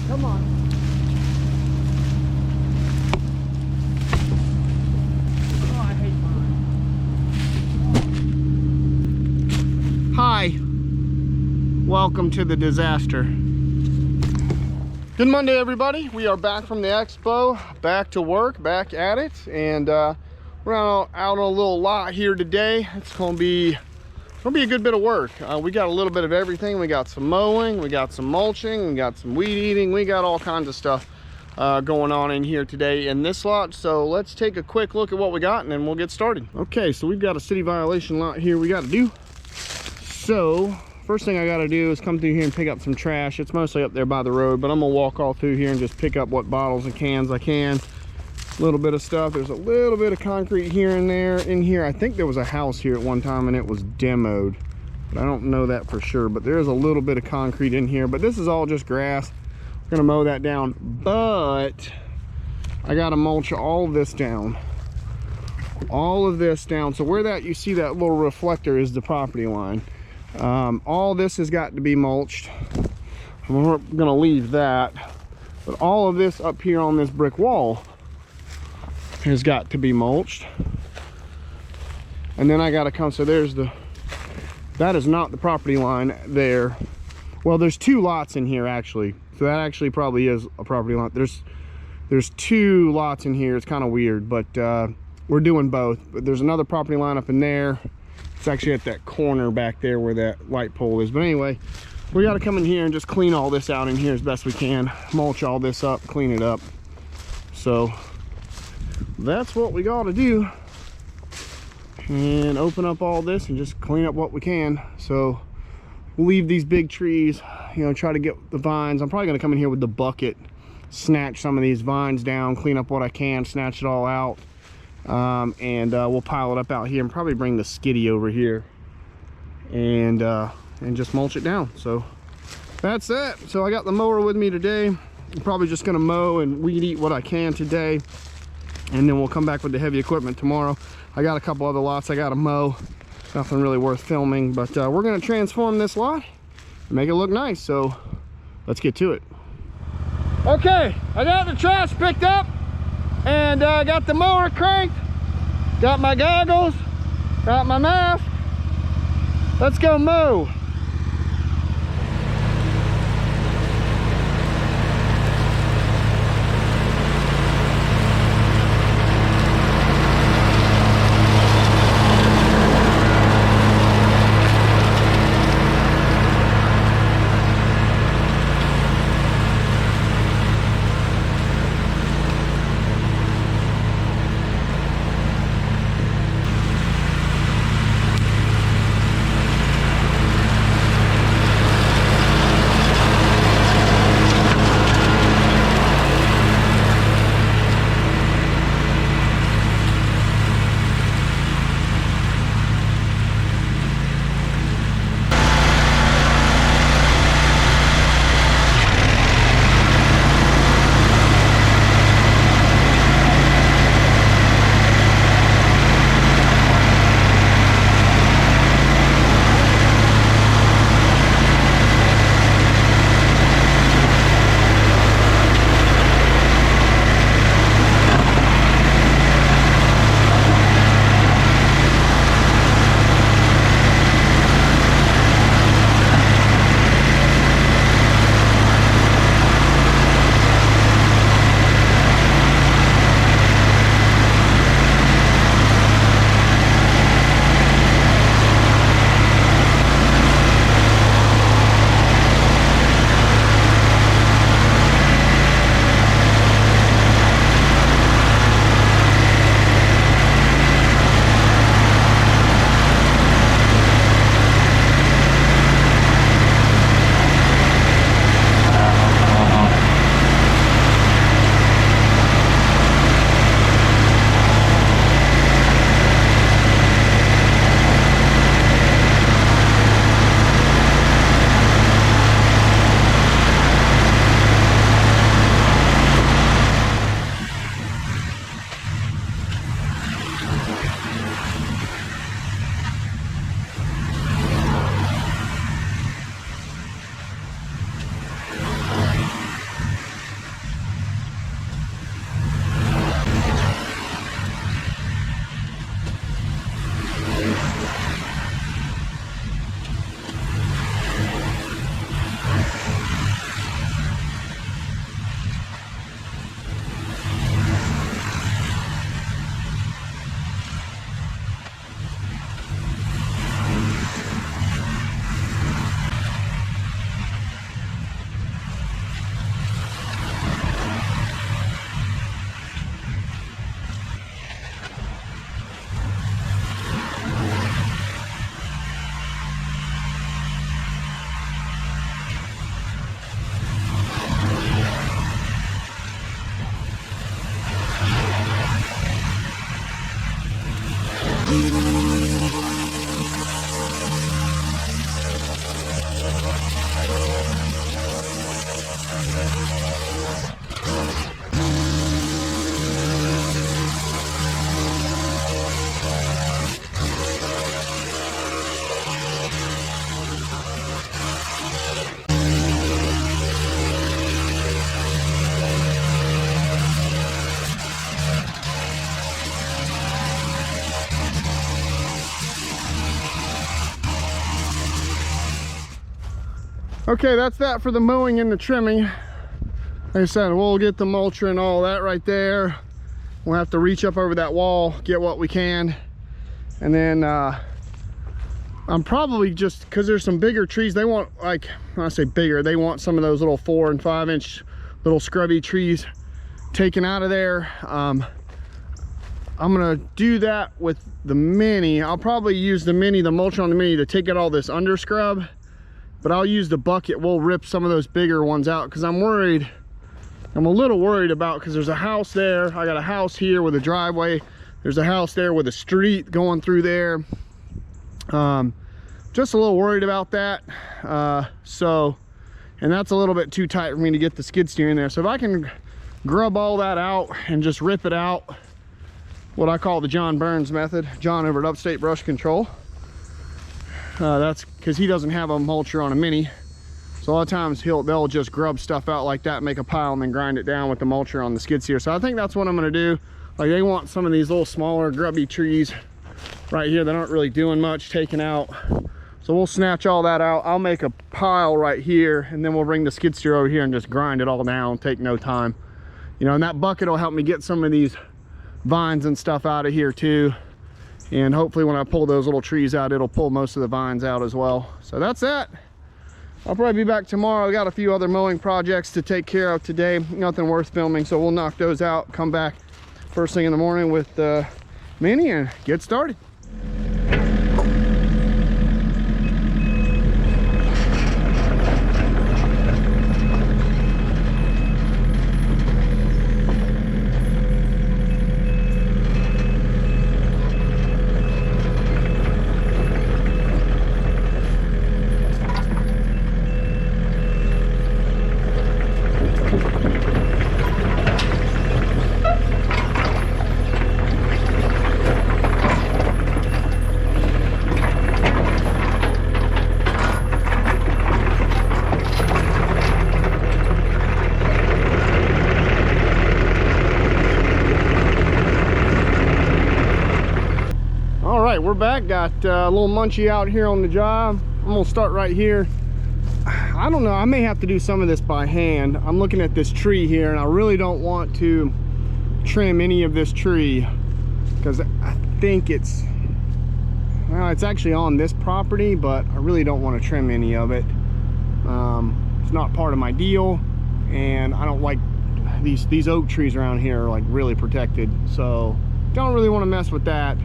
Come on. Oh, I hate mine. Hi. Welcome to the disaster. Good Monday, everybody. We are back from the expo, back to work, back at it, and we're out on a little lot here today. It's gonna be a good bit of work. We got a little bit of everything. We got some mowing, we got some mulching, we got some weed eating, we got all kinds of stuff going on in here today in this lot. So let's take a quick look at what we got and then we'll get started. Okay, so we've got a city violation lot here we got to do. So first thing I got to do is come through here and pick up some trash. It's mostly up there by the road, but I'm gonna walk all through here and just pick up what bottles and cans I can. A little bit of stuff. There's a little bit of concrete here and there in here. I think there was a house here at one time and it was demoed, but I don't know that for sure. But there is a little bit of concrete in here, but this is all just grass. We're gonna mow that down, but I gotta mulch all of this down. All of this down. So where that you see that little reflector is the property line. All this has got to be mulched. We're gonna leave that, but all of this up here on this brick wall has got to be mulched. And then I gotta come, so there's that is not the property line there. Well, there's two lots in here actually, so that actually probably is a property line. There's two lots in here. It's kind of weird, but we're doing both. But there's another property line up in there. It's actually at that corner back there where that light pole is. But anyway, we got to come in here and just clean all this out in here as best we can. Mulch all this up, clean it up. So that's what we got to do. And open up all this and just clean up what we can. So we'll leave these big trees, you know, try to get the vines. I'm probably going to come in here with the bucket, snatch some of these vines down, clean up what I can, snatch it all out. And we'll pile it up out here and probably bring the skiddy over here and just mulch it down. So that's it. So I got the mower with me today. I'm probably just gonna mow and weed eat what I can today, and then we'll come back with the heavy equipment tomorrow. I got a couple other lots I gotta mow, nothing really worth filming, but we're gonna transform this lot and make it look nice. So let's get to it. Okay, I got the trash picked up and got the mower cranked, got my goggles, got my mask. Let's go mow. Okay, that's that for the mowing and the trimming. Like I said, we'll get the mulcher and all that right there. We'll have to reach up over that wall, get what we can. And then I'm probably just, because there's some bigger trees, they want, like, when I say bigger, they want some of those little 4 and 5 inch little scrubby trees taken out of there. I'm gonna do that with the Mini. I'll probably use the Mini, the mulcher on the Mini, to take out all this under scrub, but I'll use the bucket. We'll rip some of those bigger ones out, because I'm a little worried about, because there's a house there. I got a house here with a driveway. There's a house there with a street going through there. Just a little worried about that. And that's a little bit too tight for me to get the skid steer in there. So if I can grub all that out and just rip it out, what I call the John Burns method, John over at Upstate Brush Control. That's because he doesn't have a mulcher on a Mini. So a lot of times they'll just grub stuff out like that, make a pile, and then grind it down with the mulcher on the skid steer. So I think that's what I'm gonna do. Like, they want some of these little smaller grubby trees right here that aren't really doing much taken out. So we'll snatch all that out. I'll make a pile right here, and then we'll bring the skid steer over here and just grind it all down, take no time. You know, and that bucket will help me get some of these vines and stuff out of here too. And hopefully when I pull those little trees out, it'll pull most of the vines out as well. So that's that. I'll probably be back tomorrow. I got a few other mowing projects to take care of today. Nothing worth filming, so we'll knock those out, come back first thing in the morning with the Mini and get started. We're back. Got a little munchie out here on the job. I'm gonna start right here. I don't know, I may have to do some of this by hand. I'm looking at this tree here, and I really don't want to trim any of this tree, because I think it's, well, it's actually on this property, but I really don't want to trim any of it. It's not part of my deal, and I don't like these oak trees around here are like really protected, so don't really want to mess with that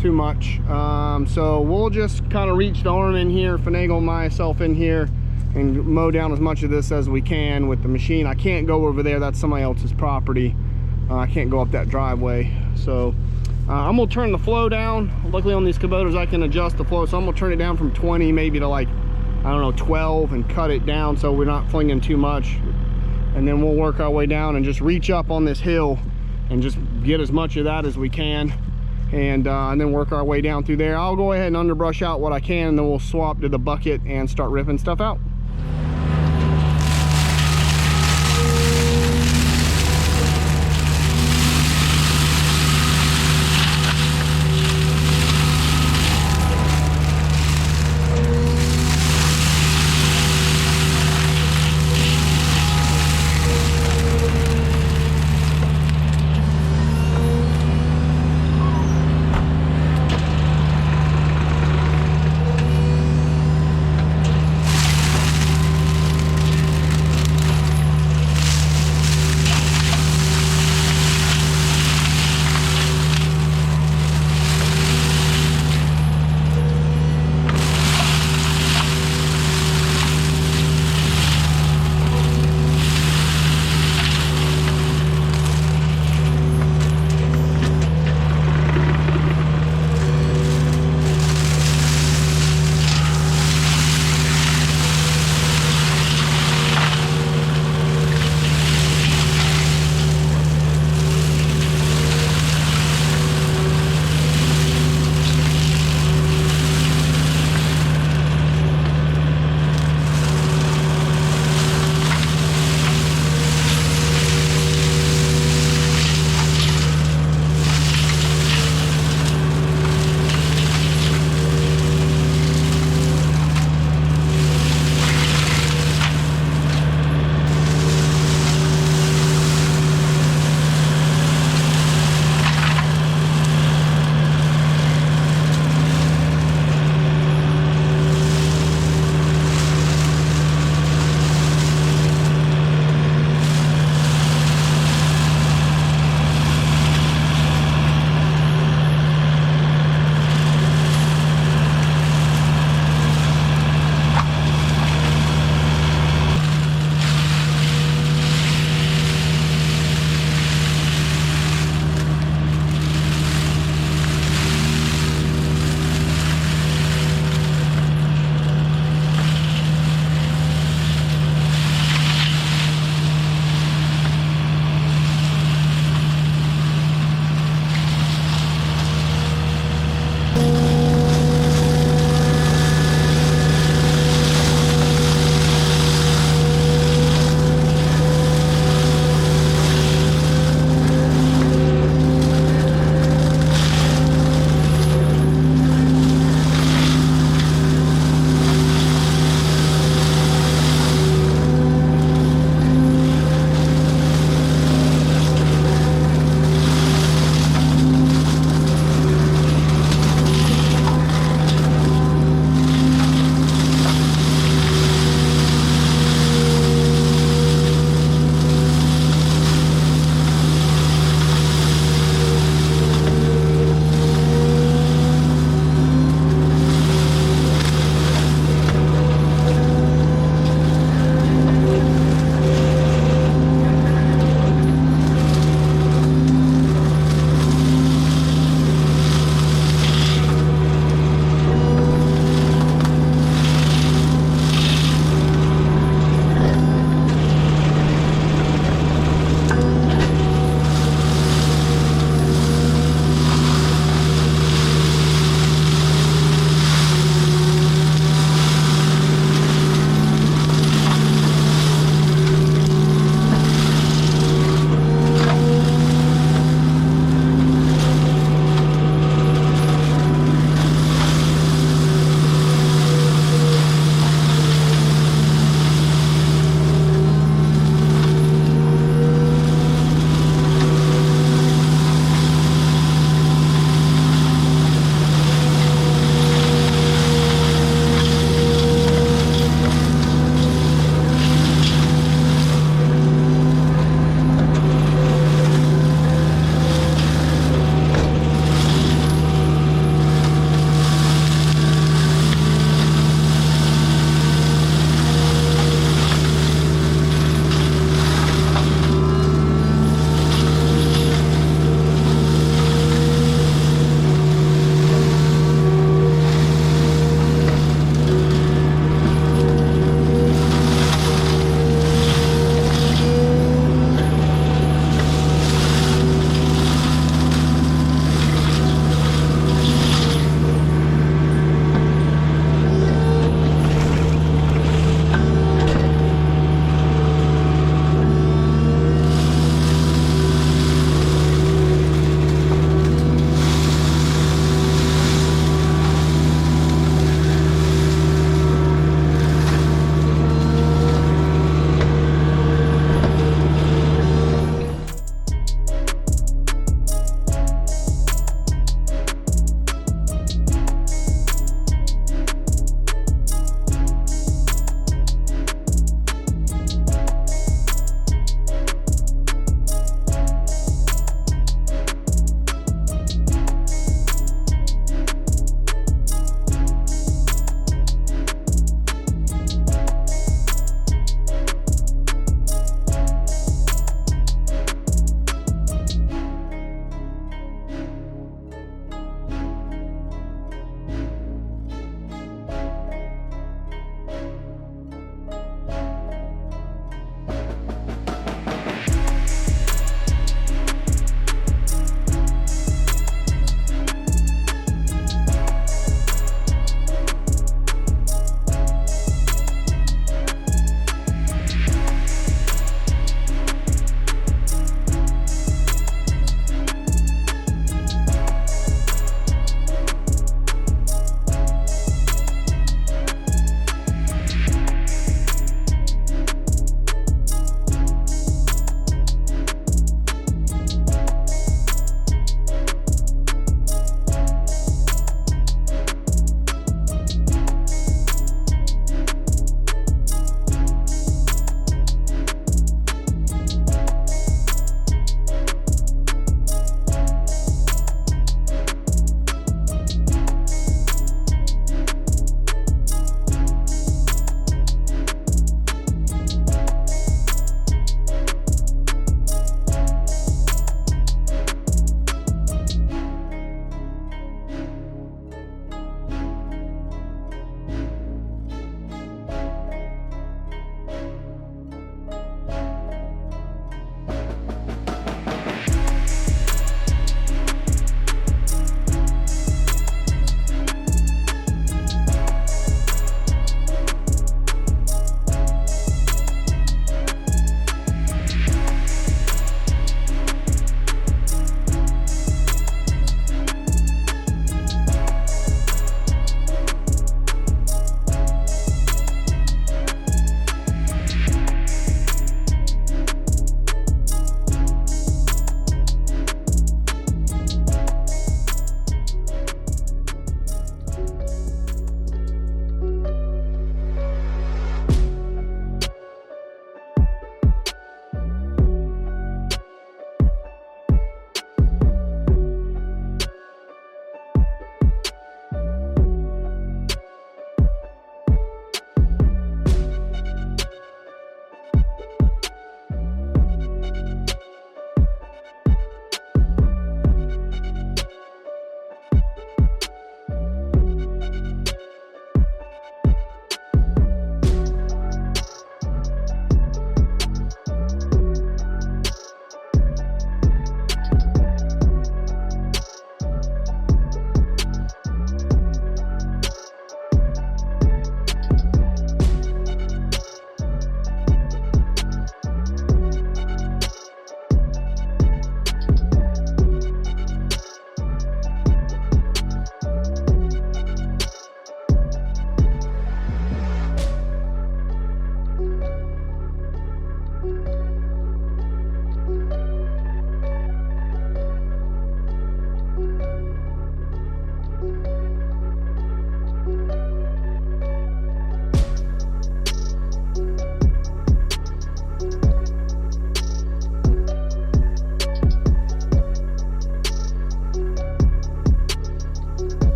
too much. So we'll just kind of reach the arm in here, finagle myself in here, and mow down as much of this as we can with the machine. I can't go over there, that's somebody else's property. I can't go up that driveway. So I'm gonna turn the flow down. Luckily on these Kubotas I can adjust the flow, so I'm gonna turn it down from 20 maybe to, like, I don't know, 12, and cut it down so we're not flinging too much. And then we'll work our way down and just reach up on this hill and just get as much of that as we can. And then work our way down through there. I'll go ahead and underbrush out what I can, and then we'll swap to the bucket and start ripping stuff out.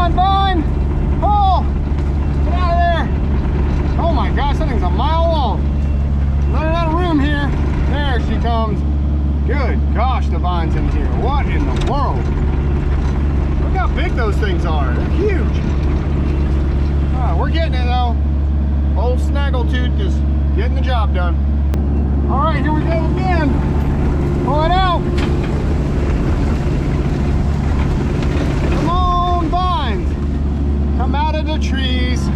on, Vine! Oh! Get out of there! Oh my gosh, that thing's a mile long. Let her out of room here. There she comes. Good gosh, the vines in here. What in the world? Look how big those things are. They're huge. We're getting it though. Old Snaggletooth is getting the job done. All right, here we go again. Pull it out. Come on, vines. Come out of the trees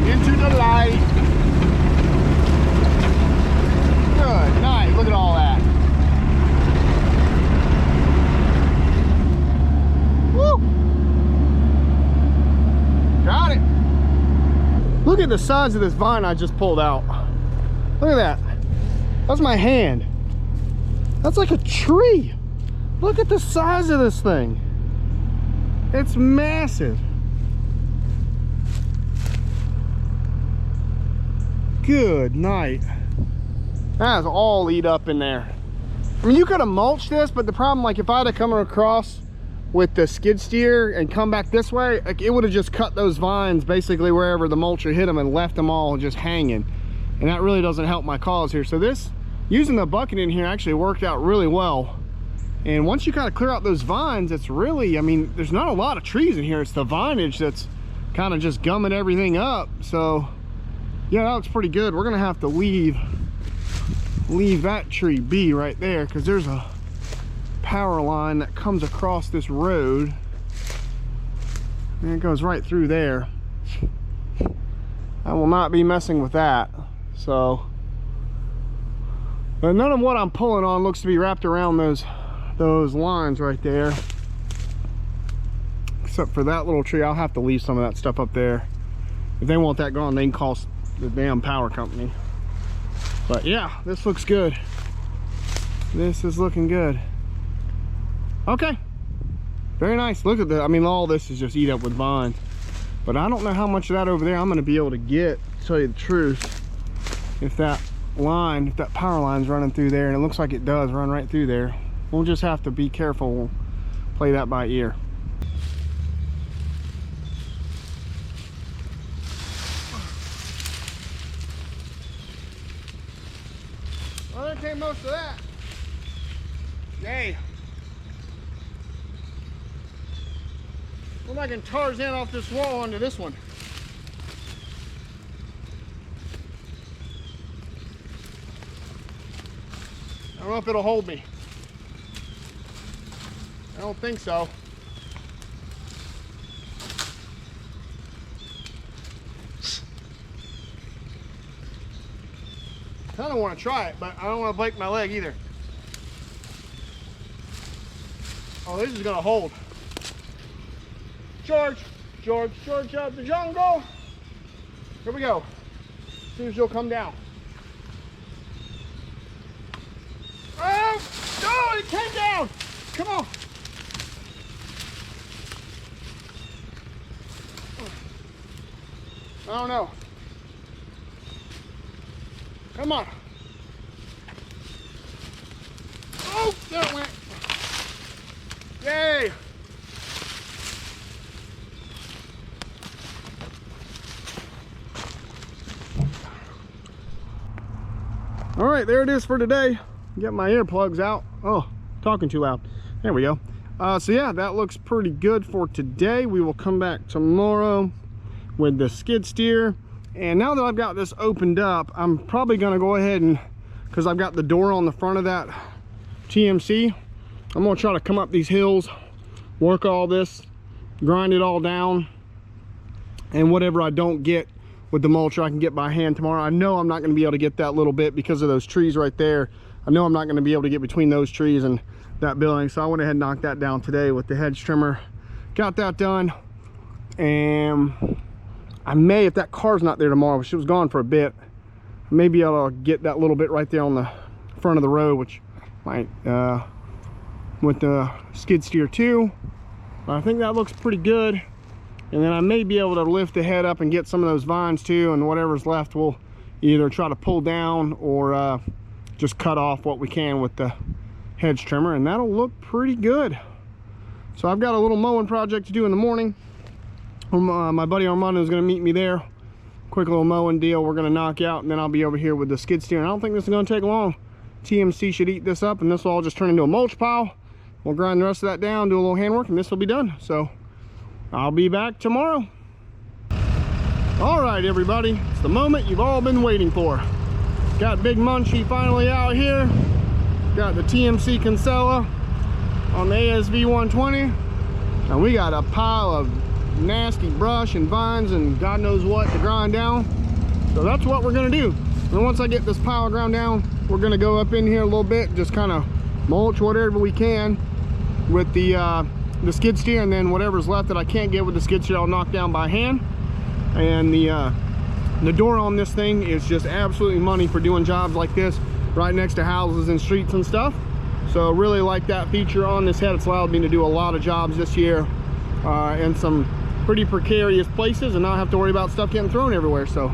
into the light. Good night. Look at all that. Woo! Got it. Look at the size of this vine I just pulled out. Look at that. That's my hand. That's like a tree. Look at the size of this thing. It's massive. Good night. That is all eat up in there. I mean, you could have mulched this, but the problem, like if I'd have come across with the skid steer and come back this way, like, it would have just cut those vines basically wherever the mulcher hit them and left them all just hanging. And that really doesn't help my cause here. So this, using the bucket in here actually worked out really well. And once you kind of clear out those vines, it's really, I mean, there's not a lot of trees in here. It's the vinage that's kind of just gumming everything up. So yeah, that looks pretty good. We're gonna have to leave that tree be right there, because there's a power line that comes across this road and it goes right through there. I will not be messing with that. So, but none of what I'm pulling on looks to be wrapped around those lines right there, except for that little tree. I'll have to leave some of that stuff up there. If they want that gone, they can call the damn power company. But yeah, this looks good. This is looking good. Okay, very nice. Look at that. I mean, all this is just eat up with vines, but I don't know how much of that over there I'm going to be able to get, to tell you the truth. If that power line's running through there, and it looks like it does run right through there, we'll just have to be careful. We'll play that by ear. Well, there came most of that. Yay. Well, I can Tarzan off this wall onto this one. I don't know if it'll hold me. I don't think so. I kind of want to try it, but I don't want to break my leg either. Oh, this is going to hold. George of the jungle. Here we go. As soon as you'll come down. Oh, no, it came down. Come on. I don't know. Come on. Oh, there it went. Yay. All right, there it is for today. Get my earplugs out. Oh, talking too loud. There we go. So yeah, that looks pretty good for today. We will come back tomorrow with the skid steer. And now that I've got this opened up, I'm probably gonna go ahead and, because I've got the door on the front of that TMC, I'm gonna try to come up these hills, work all this, grind it all down, and whatever I don't get with the mulcher I can get by hand tomorrow. I know I'm not going to be able to get that little bit because of those trees right there. I know I'm not going to be able to get between those trees and that building, so I went ahead and knocked that down today with the hedge trimmer. Got that done, and I may, if that car's not there tomorrow, but she was gone for a bit, I may be able to get that little bit right there on the front of the road, which might with the skid steer too. But I think that looks pretty good. And then I may be able to lift the head up and get some of those vines too, and whatever's left we'll either try to pull down or just cut off what we can with the hedge trimmer, and that'll look pretty good. So I've got a little mowing project to do in the morning. My buddy Armando is going to meet me there. Quick little mowing deal we're going to knock out, and then I'll be over here with the skid steer. And I don't think this is going to take long. TMC should eat this up, and this will all just turn into a mulch pile. We'll grind the rest of that down, do a little handwork, and this will be done. So I'll be back tomorrow. All right, everybody, it's the moment you've all been waiting for. Got Big Munchie finally out here. Got the TMC Kinsella on the ASV 120, and we got a pile of nasty brush and vines and God knows what to grind down. So that's what we're gonna do. And once I get this pile ground down, we're gonna go up in here a little bit, just kind of mulch whatever we can with the skid steer, and then whatever's left that I can't get with the skid steer, I'll knock down by hand. And the door on this thing is just absolutely money for doing jobs like this right next to houses and streets and stuff. So really like that feature on this head. It's allowed me to do a lot of jobs this year in some pretty precarious places and not have to worry about stuff getting thrown everywhere. So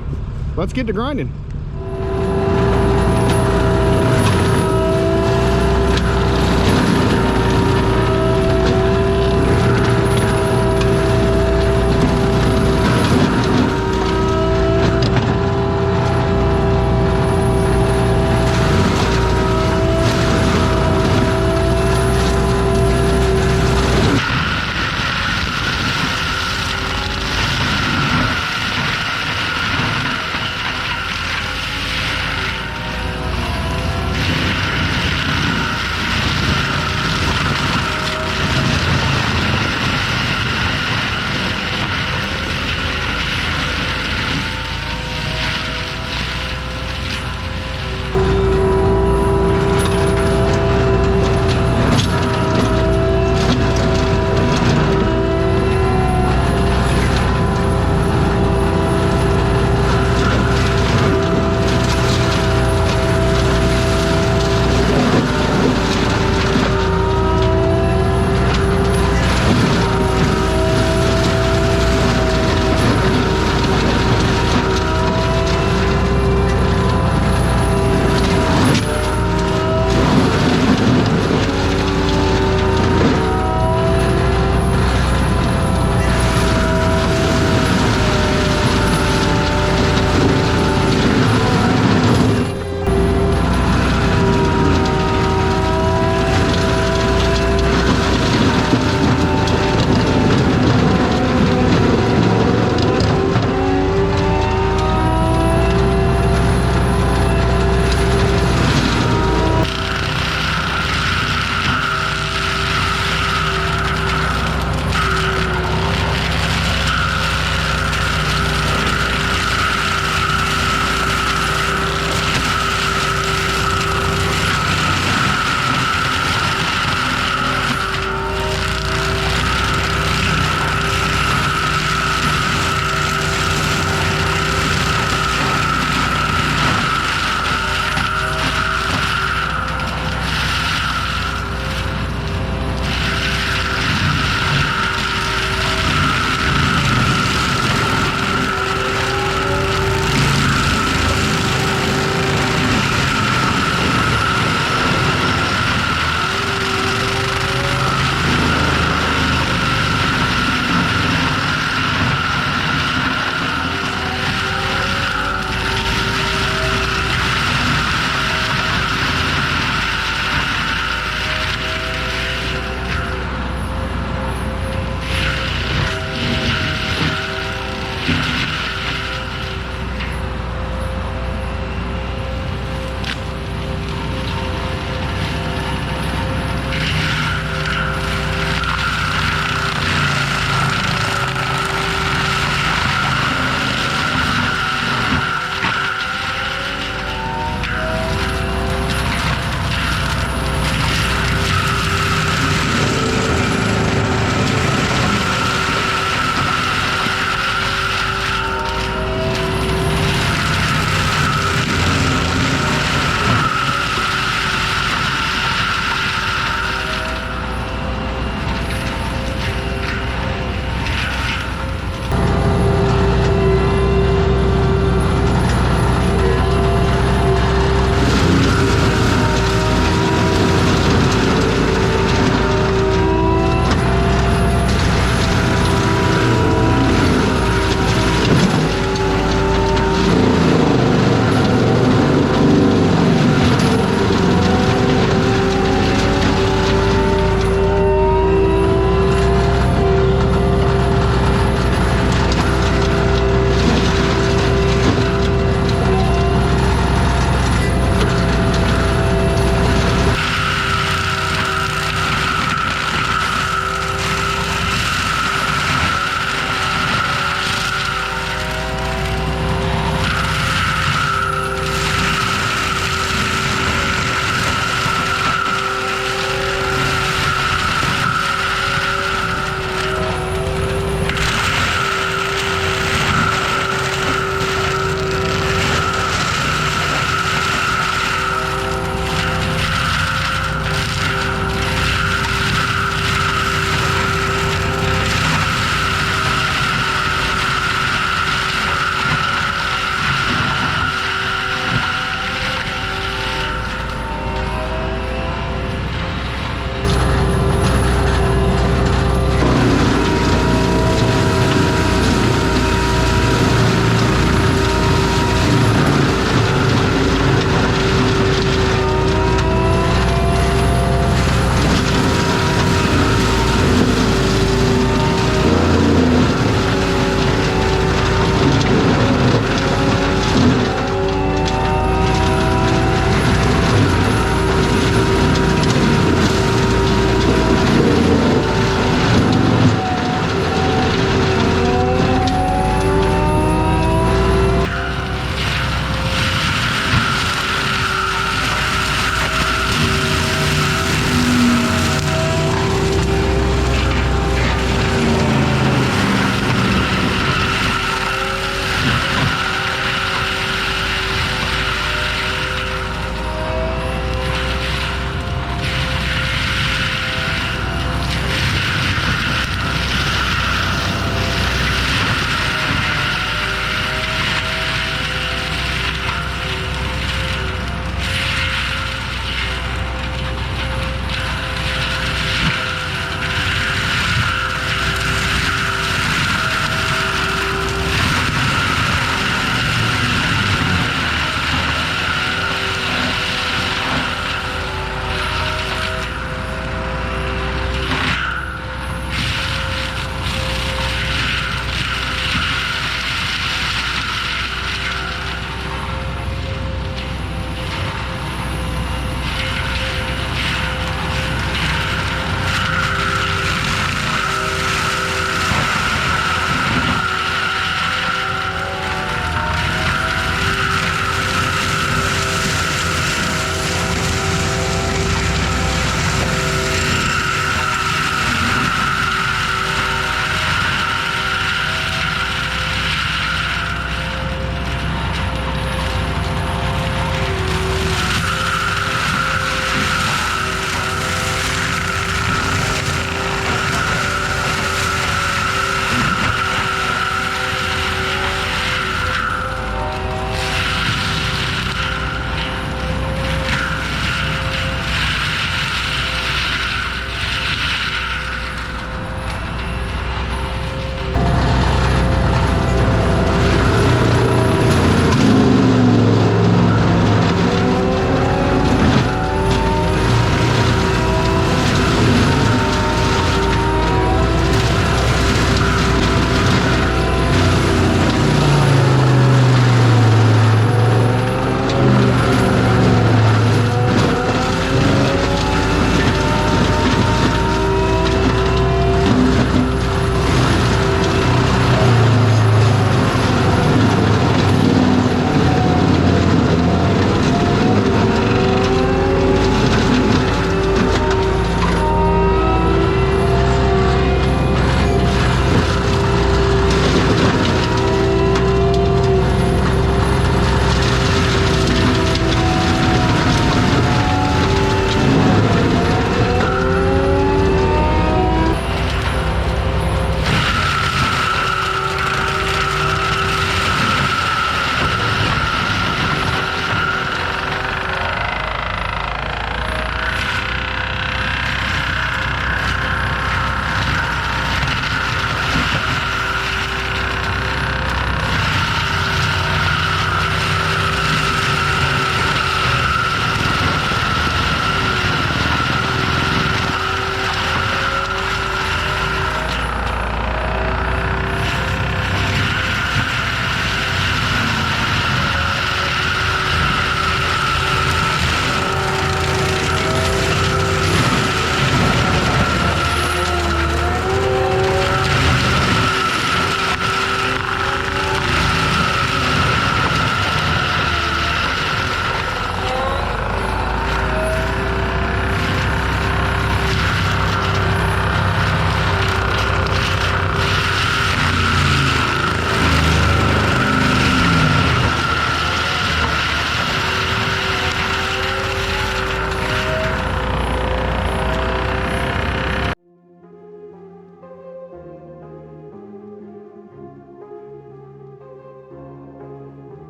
let's get to grinding.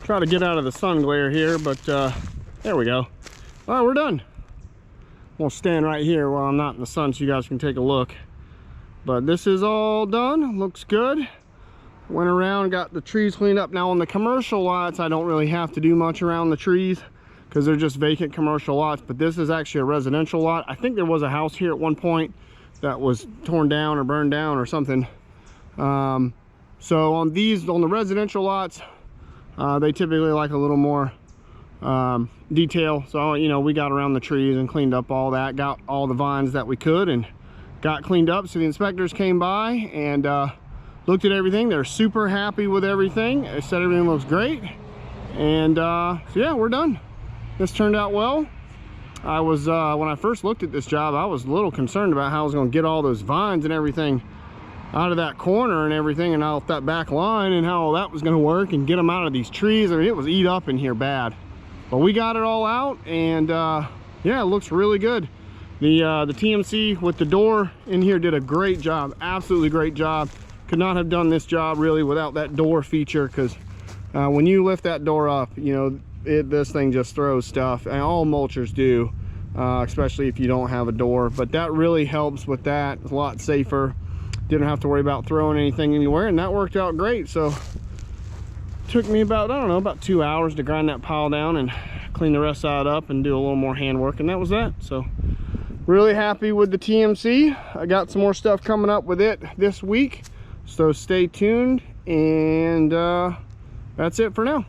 Try to get out of the sun glare here, but there we go. All right, we're done. We'll stand right here while I'm not in the sun so you guys can take a look. But this is all done. Looks good. Went around, got the trees cleaned up. Now on the commercial lots, I don't really have to do much around the trees because they're just vacant commercial lots. But this is actually a residential lot. I think there was a house here at one point that was torn down or burned down or something. So on the residential lots, they typically like a little more detail. So, you know, we got around the trees and cleaned up all that, got all the vines that we could and got cleaned up. So the inspectors came by and looked at everything. They're super happy with everything. They said everything looks great. And so yeah, we're done. This turned out well. I was, when I first looked at this job, I was a little concerned about how I was going to get all those vines and everything out of that corner and everything, and out that back line, and how all that was going to work and get them out of these trees. I mean, it was eat up in here bad, but we got it all out. And yeah, it looks really good. The TMC with the door in here did a great job, absolutely great job. Could not have done this job really without that door feature, because when you lift that door up, you know, this thing just throws stuff, and all mulchers do, especially if you don't have a door. But that really helps with that. It's a lot safer. Didn't have to worry about throwing anything anywhere, and that worked out great. So took me about, I don't know, about 2 hours to grind that pile down and clean the rest of it up and do a little more handwork, and that was that. So really happy with the TMC. I got some more stuff coming up with it this week, so stay tuned. And that's it for now.